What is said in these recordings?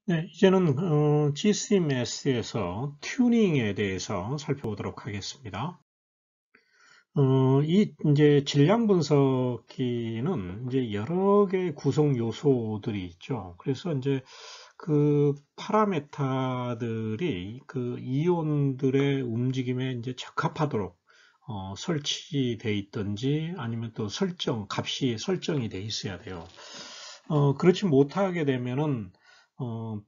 네, 이제는 GCMS에서 튜닝에 대해서 살펴보도록 하겠습니다. 이 이제 질량 분석기는 이제 여러 개의 구성 요소들이 있죠. 그래서 이제 그 파라메타들이 그 이온들의 움직임에 이제 적합하도록 설치되어 있든지 아니면 또 값이 설정이 돼 있어야 돼요. 그렇지 못하게 되면은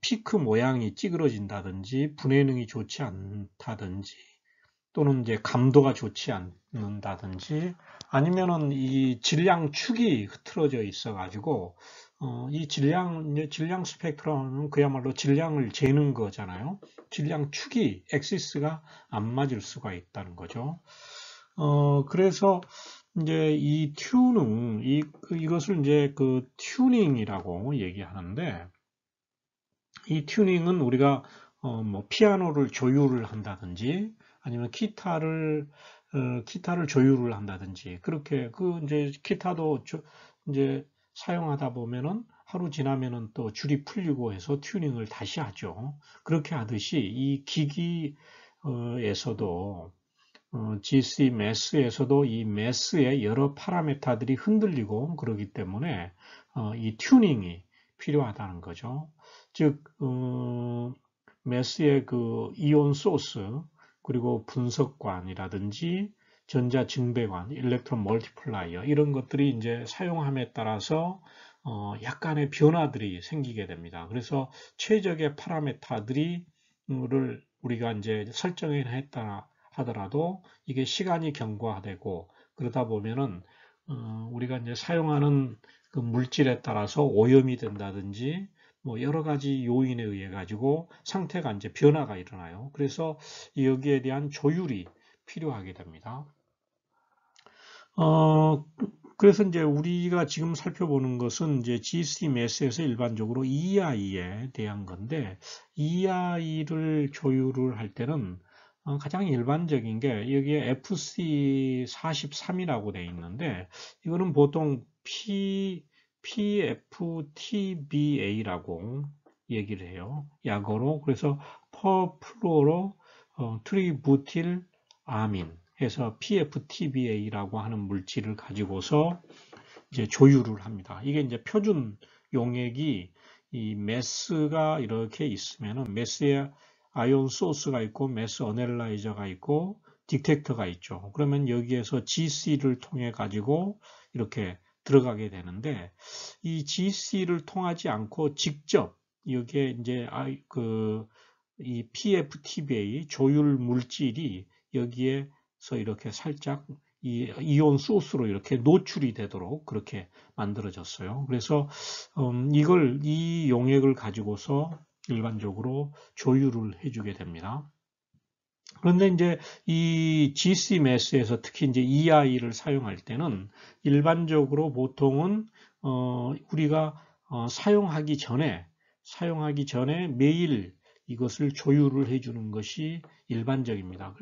피크 모양이 찌그러진다든지 분해능이 좋지 않다든지 또는 이제 감도가 좋지 않는다든지 아니면은 이 질량 축이 흐트러져 있어 가지고 이 이제 질량 스펙트럼은 그야말로 질량을 재는 거잖아요. 질량 축이 엑시스가 안 맞을 수가 있다는 거죠. 그래서 이제 이 튜닝 이것을 이제 그 튜닝이라고 얘기하는데 이 튜닝은 우리가 뭐 피아노를 조율을 한다든지 아니면 기타를 조율을 한다든지 그렇게 그 이제 기타도 이제 사용하다 보면은 하루 지나면은 또 줄이 풀리고 해서 튜닝을 다시 하죠. 그렇게 하듯이 이 기기에서도 GC 매스에서도 이 매스의 여러 파라메타들이 흔들리고 그러기 때문에 이 튜닝이 필요하다는 거죠. 즉 매스의 그 이온 소스 그리고 분석관이라든지 전자 증배관, 일렉트론 멀티플라이어 이런 것들이 이제 사용함에 따라서 약간의 변화들이 생기게 됩니다. 그래서 최적의 파라메타들이 우리가 이제 설정을 했다 하더라도 이게 시간이 경과되고 그러다 보면은 우리가 이제 사용하는 그 물질에 따라서 오염이 된다든지 뭐 여러 가지 요인에 의해 가지고 상태가 이제 변화가 일어나요. 그래서 여기에 대한 조율이 필요하게 됩니다. 어, 그래서 이제 우리가 지금 살펴보는 것은 이제 GCMS에서 일반적으로 EI에 대한 건데, EI를 조율을 할 때는 가장 일반적인 게 여기에 FC43이라고 되어 있는데, 이거는 보통 PFTBA라고 얘기를 해요. 약어로. 그래서 퍼플로로 트리부틸 아민 해서 PFTBA라고 하는 물질을 가지고서 이제 조율을 합니다. 이게 이제 표준 용액이 이 메스가 이렇게 있으면은 메스에 아이온 소스가 있고 메스 어널라이저가 있고 디텍터가 있죠. 그러면 여기에서 GC를 통해 가지고 이렇게 들어가게 되는데 이 GC를 통하지 않고 직접 여기에 이제 이 PFTBA 조율 물질이 여기에서 이렇게 살짝 이 이온 소스로 이렇게 노출이 되도록 그렇게 만들어졌어요. 그래서 이 용액을 가지고서 일반적으로 조율을 해주게 됩니다. 그런데 이제 이 GCMS에서 특히 이제 EI를 사용할 때는 일반적으로 보통은 우리가 사용하기 전에 매일 이것을 조율을 해주는 것이 일반적입니다.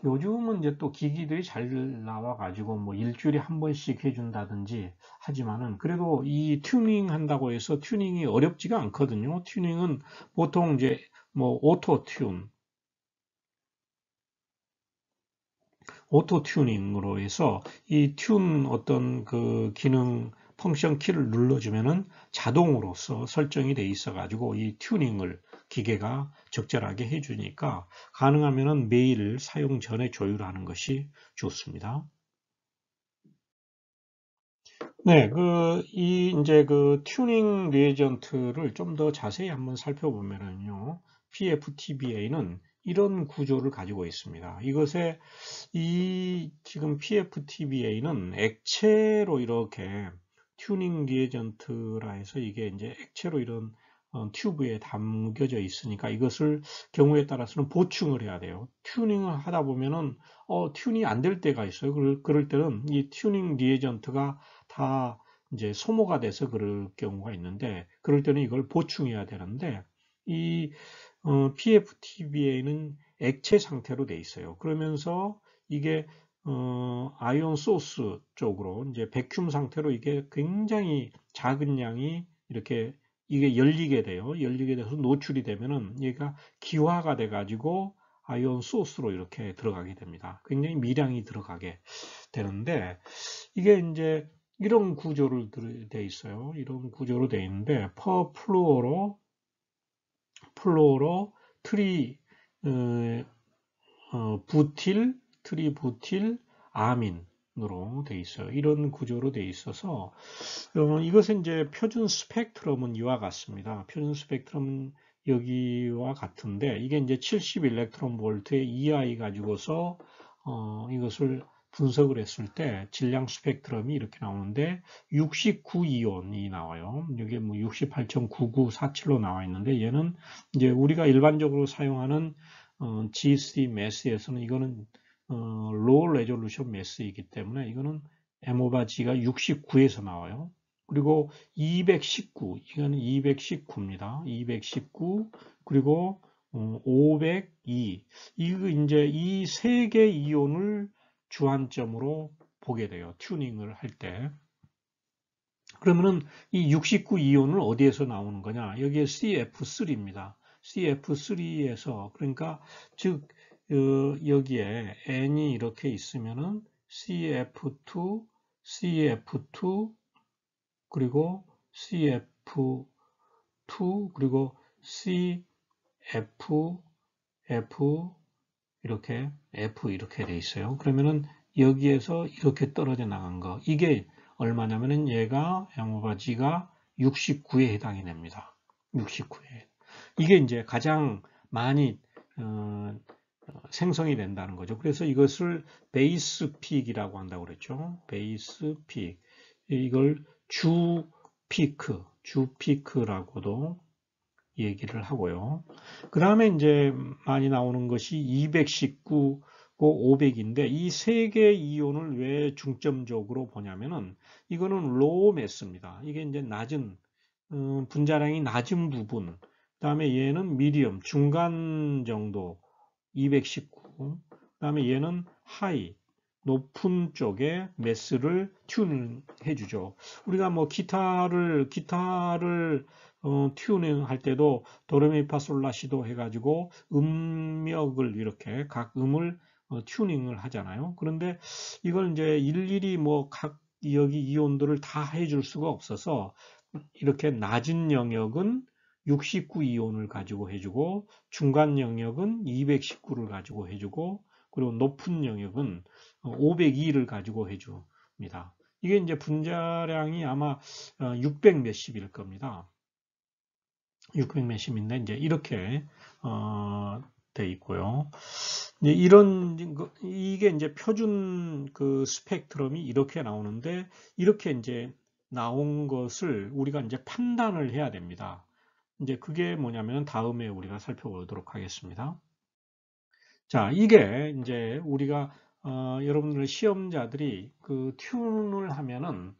요즘은 이제 또 기기들이 잘 나와가지고 뭐 일주일에 한 번씩 해준다든지 하지만은 그래도 이 튜닝 한다고 해서 튜닝이 어렵지가 않거든요. 튜닝은 보통 이제 뭐 오토 튜닝으로 해서 이 튠 어떤 그 기능 펑션 키를 눌러주면은 자동으로서 설정이 돼 있어 가지고 이 튜닝을 기계가 적절하게 해주니까 가능하면은 매일 사용 전에 조율하는 것이 좋습니다. 네, 이제 그 튜닝 리에전트를 좀 더 자세히 한번 살펴보면은요, PFTBA는 이런 구조를 가지고 있습니다. 지금 PFTBA는 액체로 이렇게 튜닝 리에전트라 해서 이게 이제 액체로 이런 튜브에 담겨져 있으니까 이것을 경우에 따라서는 보충을 해야 돼요. 튜닝을 하다 보면은 튜닝이 안 될 때가 있어요. 그럴 때는 이 튜닝 리에전트가 다 이제 소모가 돼서 그럴 경우가 있는데 그럴 때는 이걸 보충해야 되는데 이 PFTBA는 액체 상태로 돼 있어요. 그러면서 이게 아이온 소스 쪽으로 이제 백큐um 상태로 이게 굉장히 작은 양이 이렇게 이게 열리게 돼요. 열리게 돼서 노출이 되면은 얘가 기화가 돼 가지고 아이온 소스로 이렇게 들어가게 됩니다. 굉장히 미량이 들어가게 되는데 이게 이제 이런 구조로 돼 있어요. 이런 구조로 돼 있는데 퍼 플로로 트리 트리부틸 아민으로 돼 있어요. 이런 구조로 돼 있어서 이것은 이제 표준 스펙트럼은 이와 같습니다. 표준 스펙트럼은 여기와 같은데 이게 이제 70 일렉트론 볼트의 EI 가지고서 이것을 분석을 했을 때 질량 스펙트럼이 이렇게 나오는데 69 이온이 나와요. 여기 뭐 68.9947로 나와 있는데 얘는 이제 우리가 일반적으로 사용하는 GC 매스에서는 이거는 로우 레졸루션 매스이기 때문에 이거는 M 오버 G가 69에서 나와요. 그리고 219, 이거는 219입니다. 219, 그리고 502. 이거 이제 이 세 개 이온을 주안점으로 보게 돼요. 튜닝을 할 때. 그러면은 이 69 이온은 어디에서 나오는 거냐? 여기에 CF3입니다. CF3에서 그러니까 즉 여기에 N이 이렇게 있으면은 CF2, CF2 그리고 CF2 그리고 CF, F 이렇게 F 이렇게 돼 있어요. 그러면은 여기에서 이렇게 떨어져 나간 거 이게 얼마냐면은 얘가 양오바지가 69에 해당이 됩니다. 69에 이게 이제 가장 많이 생성이 된다는 거죠. 그래서 이것을 베이스 픽이라고 한다고 그랬죠. 베이스 픽 이걸 주 피크라고도 얘기를 하고요. 그 다음에 이제 많이 나오는 것이 219고 500인데 이 세 개 이온을 왜 중점적으로 보냐면은 이거는 로우 매스입니다. 이게 이제 낮은 분자량이 낮은 부분. 그 다음에 얘는 미디엄 중간 정도 219. 그 다음에 얘는 하이 높은 쪽에 매스를 튜닝해 주죠. 우리가 뭐 기타를 튜닝 할 때도 도레미파솔라시도 해가지고 음역을 이렇게 각 음을 튜닝을 하잖아요. 그런데 이걸 이제 일일이 뭐 각 여기 이온들을 다 해줄 수가 없어서 이렇게 낮은 영역은 69 이온을 가지고 해주고 중간 영역은 219를 가지고 해주고 그리고 높은 영역은 502를 가지고 해줍니다. 이게 이제 분자량이 아마 600 몇십일 겁니다. 600 몇십인데 이제 이렇게 돼 있고요. 이제 이게 이제 표준 그 스펙트럼이 이렇게 나오는데 이렇게 이제 나온 것을 우리가 이제 판단을 해야 됩니다. 이제 그게 뭐냐면 다음에 우리가 살펴보도록 하겠습니다. 자, 이게 이제 우리가 여러분들 시험자들이 그 튠을 하면은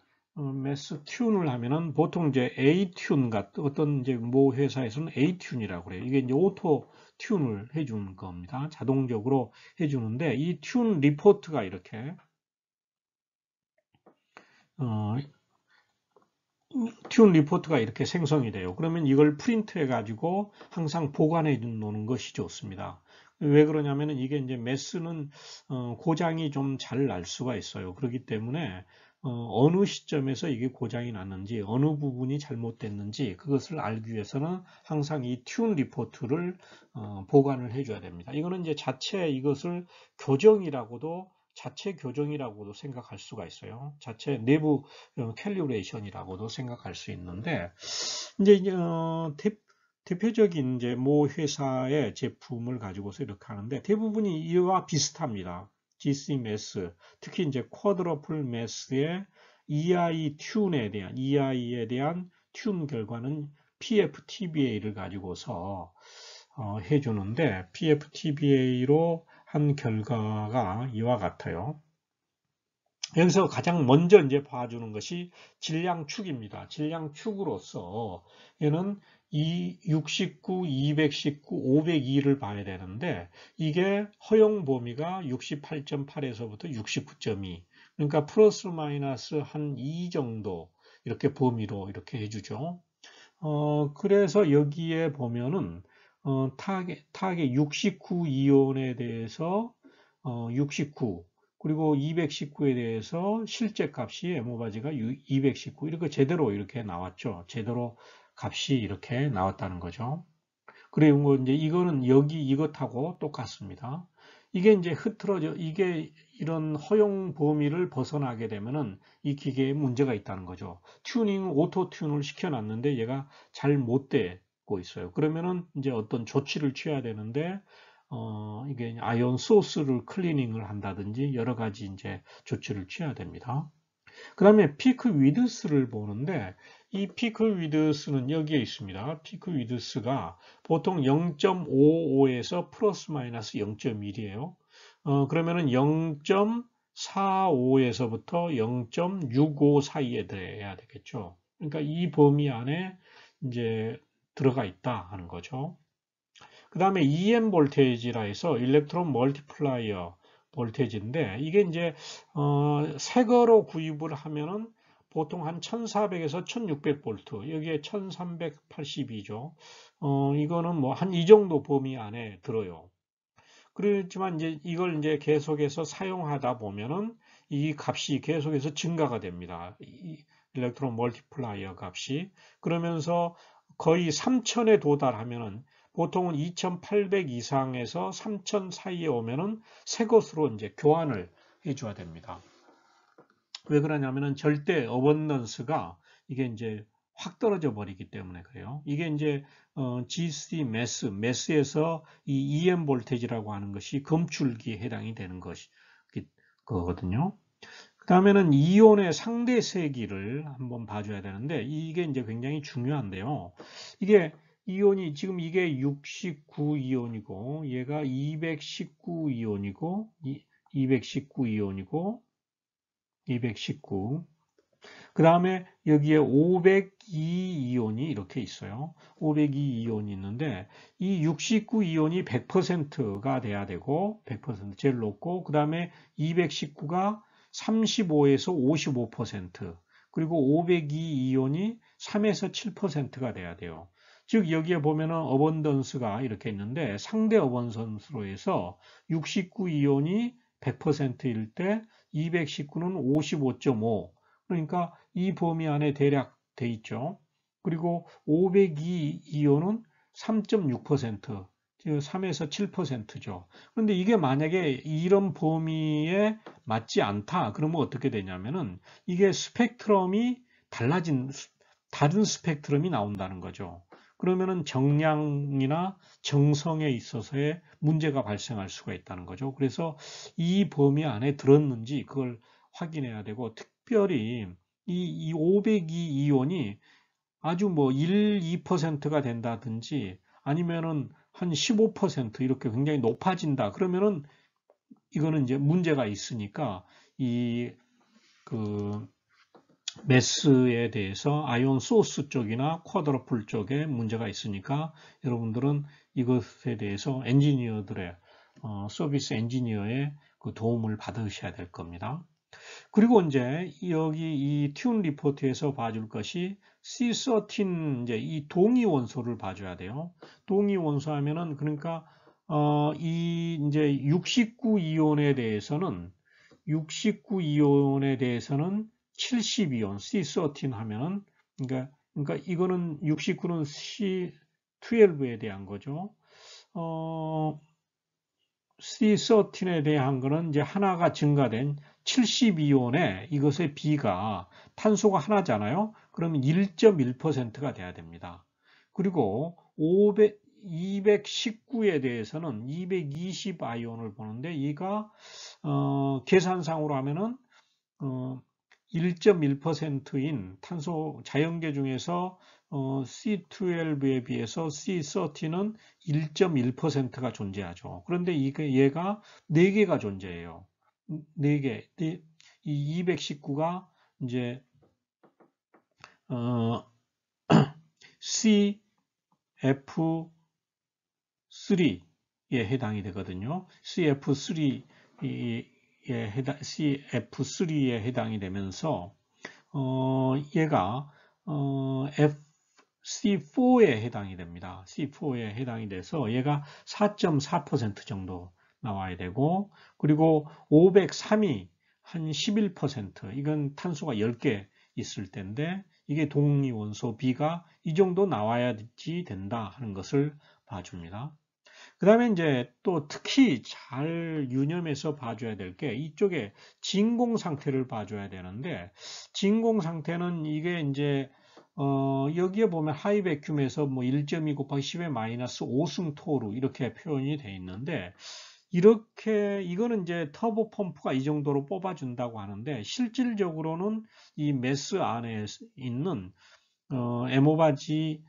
매스 튠을 하면은 보통 이제 A 튠 같은 어떤 이제 모 회사에서는 A 튠이라고 그래요. 이게 이제 오토 튠을 해주는 겁니다. 자동적으로 해주는데 이 튠 리포트가 이렇게 어, 튠 리포트가 이렇게 생성이 돼요. 그러면 이걸 프린트해 가지고 항상 보관해 놓는 것이 좋습니다. 왜 그러냐면은 이게 이제 매스는 고장이 좀 잘 날 수가 있어요. 그렇기 때문에 어느 시점에서 이게 고장이 났는지 어느 부분이 잘못됐는지 그것을 알기 위해서는 항상 이 튠 리포트를 보관을 해줘야 됩니다. 이거는 이제 자체 이것을 자체 교정이라고도 생각할 수가 있어요. 자체 내부 캘리브레이션이라고도 생각할 수 있는데 이제 대표적인 이제 모 회사의 제품을 가지고서 이렇게 하는데 대부분이 이와 비슷합니다. GC 매스, 특히 이제 쿼드러플 매스의 EI에 대한 튠 결과는 PFTBA를 가지고서 해주는데 PFTBA로 한 결과가 이와 같아요. 여기서 가장 먼저 이제 봐주는 것이 질량축입니다. 질량축으로서 얘는 69, 219, 502를 봐야 되는데 이게 허용 범위가 68.8에서부터 69.2 그러니까 플러스 마이너스 한 2 정도 이렇게 범위로 이렇게 해주죠. 그래서 여기에 보면은 타겟 69 이온에 대해서 69 그리고 219에 대해서 실제 값이 MO바지가 219 이렇게 제대로 이렇게 나왔죠. 제대로 값이 이렇게 나왔다는 거죠. 그리고 이제 이거는 여기 이것하고 똑같습니다. 이게 이제 흐트러져 이게 이런 허용 범위를 벗어나게 되면은 이 기계에 문제가 있다는 거죠. 오토 튠을 시켜놨는데 얘가 잘 못 되고 있어요. 그러면은 이제 어떤 조치를 취해야 되는데 이게 아이온 소스를 클리닝을 한다든지 여러 가지 이제 조치를 취해야 됩니다. 그 다음에 피크 위드스를 보는데 이 피크 위드스는 여기에 있습니다. 피크 위드스가 보통 0.55에서 플러스 마이너스 0.1이에요. 그러면은 0.45에서부터 0.65 사이에 돼야 되겠죠. 그러니까 이 범위 안에 이제 들어가 있다 하는 거죠. 그 다음에 EM 볼테이지라 해서 일렉트론 멀티플라이어 볼테이지인데 이게 이제 새 거로 구입을 하면은 보통 한 1400에서 1600볼트 여기에 1382죠. 이거는 뭐 한 이 정도 범위 안에 들어요. 그렇지만 이제 이걸 이제 계속해서 사용하다 보면은 이 값이 계속해서 증가가 됩니다. 이 일렉트론 멀티플라이어 값이 그러면서 거의 3000에 도달하면은 보통은 2800 이상에서 3000 사이에 오면은 새 것으로 이제 교환을 해줘야 됩니다. 왜 그러냐면은 절대 어번던스가 이게 이제 확 떨어져 버리기 때문에 그래요. 이게 이제 GC 매스에서 이 EM 볼테이지라고 하는 것이 검출기에 해당이 되는 거거든요. 그 다음에는 이온의 상대 세기를 한번 봐줘야 되는데 이게 이제 굉장히 중요한데요. 이게 이온이 지금 이게 69 이온이고 얘가 219 이온이고 219 이온이고 219 그 다음에 여기에 502 이온이 이렇게 있어요. 502 이온이 있는데 이 69 이온이 100%가 돼야 되고 100% 제일 높고 그 다음에 219가 35에서 55% 그리고 502 이온이 3에서 7%가 돼야 돼요. 즉 여기에 보면은 어번던스가 이렇게 있는데 상대 어번던스로 해서 69 이온이 100%일 때 219는 55.5 그러니까 이 범위 안에 대략 돼 있죠. 그리고 502 이온은 3.6%, 즉 3에서 7%죠. 그런데 이게 만약에 이런 범위에 맞지 않다, 그러면 어떻게 되냐면은 이게 스펙트럼이 다른 스펙트럼이 나온다는 거죠. 그러면은 정량이나 정성에 있어서의 문제가 발생할 수가 있다는 거죠. 그래서 이 범위 안에 들었는지 그걸 확인해야 되고 특별히 이 502 이온이 아주 뭐 1, 2%가 된다든지 아니면은 한 15% 이렇게 굉장히 높아진다. 그러면은 이거는 이제 문제가 있으니까 이 그 매스에 대해서 아이온 소스 쪽이나 쿼드러플 쪽에 문제가 있으니까 여러분들은 이것에 대해서 엔지니어들의 서비스 엔지니어의 그 도움을 받으셔야 될 겁니다. 그리고 이제 여기 이 튠 리포트에서 봐줄 것이 C13 이제 이 동위 원소를 봐줘야 돼요. 동위 원소 하면은 그러니까 이 이제 69 이온에 대해서는 70이온 C13 하면은 그러니까 이거는 69는 C12에 대한 거죠. C13에 대한 거는 이제 하나가 증가된 72온에 이것의 B가 탄소가 하나잖아요. 그러면 1.1%가 돼야 됩니다. 그리고 219에 대해서는 220 아이온을 보는데 이가 계산상으로 하면은 1.1%인 탄소 자연계 중에서 C12에 비해서 C13은 1.1%가 존재하죠. 그런데 얘가 4개가 존재해요. 4개. 이 219가 이제 CF3에 해당이 되거든요. CF3에 해당이 되면서 얘가 C4에 해당이 됩니다. C4에 해당이 돼서 얘가 4.4% 정도 나와야 되고, 그리고 503이 한 11%, 이건 탄소가 10개 있을 텐데 이게 동위원소 B가 이 정도 나와야지 된다 하는 것을 봐줍니다. 그 다음에 이제 또 특히 잘 유념해서 봐줘야 될 게 이쪽에 진공 상태를 봐줘야 되는데, 진공 상태는 이게 이제 여기에 보면 하이 베큐에서 뭐 1.2 곱하기 10의 마이너스 5승토로 이렇게 표현이 되어 있는데, 이렇게 이거는 이제 터보 펌프가 이 정도로 뽑아준다고 하는데, 실질적으로는 이 메스 안에 있는 에모바지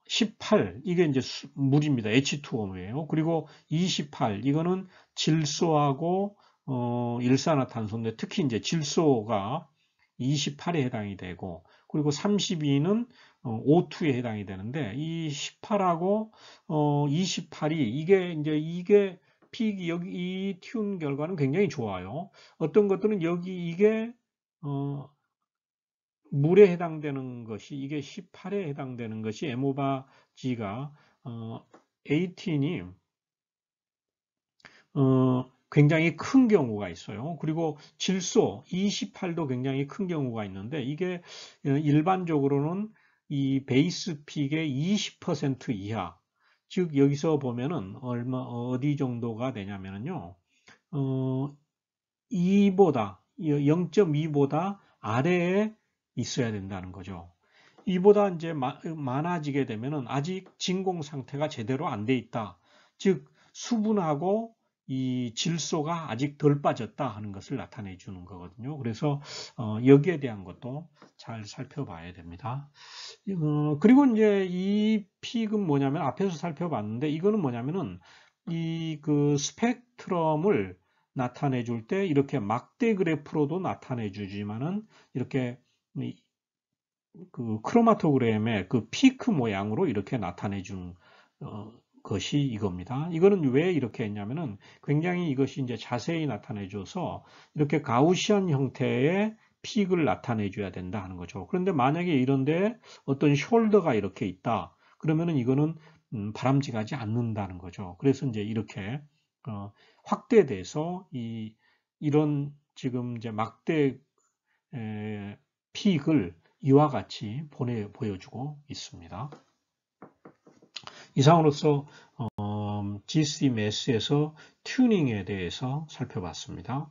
18 이게 이제 물입니다. H2O예요. 그리고 28 이거는 질소하고 일산화탄소인데, 특히 이제 질소가 28에 해당이 되고, 그리고 32는 O2에 해당이 되는데, 이 18하고 28이 이게 픽이 여기 이 튠 결과는 굉장히 좋아요. 어떤 것들은 여기 이게 물에 해당되는 것이 이게 18에 해당되는 것이 에모바지가 18이 굉장히 큰 경우가 있어요. 그리고 질소 28도 굉장히 큰 경우가 있는데, 이게 일반적으로는 이 베이스 픽의 20% 이하, 즉 여기서 보면은 어디 정도가 되냐면요, 2보다 0.2보다 아래에 있어야 된다는 거죠. 이보다 이제 많아지게 되면은 아직 진공 상태가 제대로 안 돼 있다. 즉 수분하고 이 질소가 아직 덜 빠졌다 하는 것을 나타내 주는 거거든요. 그래서 여기에 대한 것도 잘 살펴봐야 됩니다. 그리고 이제 이 픽은 뭐냐면 앞에서 살펴봤는데, 이거는 뭐냐면은 이 그 스펙트럼을 나타내 줄 때 이렇게 막대 그래프로도 나타내 주지만은 이렇게 그 크로마토그램의 그 피크 모양으로 이렇게 나타내 준 것이 이겁니다. 이거는 왜 이렇게 했냐면은 굉장히 이것이 이제 자세히 나타내 줘서 이렇게 가우시안 형태의 픽을 나타내 줘야 된다 하는 거죠. 그런데 만약에 이런데 어떤 숄더가 이렇게 있다, 그러면은 이거는 바람직하지 않는다는 거죠. 그래서 이제 이렇게 확대돼서 이런 지금 이제 막대 픽을 이와 같이 보여주고 있습니다. 이상으로서 GCMS에서 튜닝에 대해서 살펴봤습니다.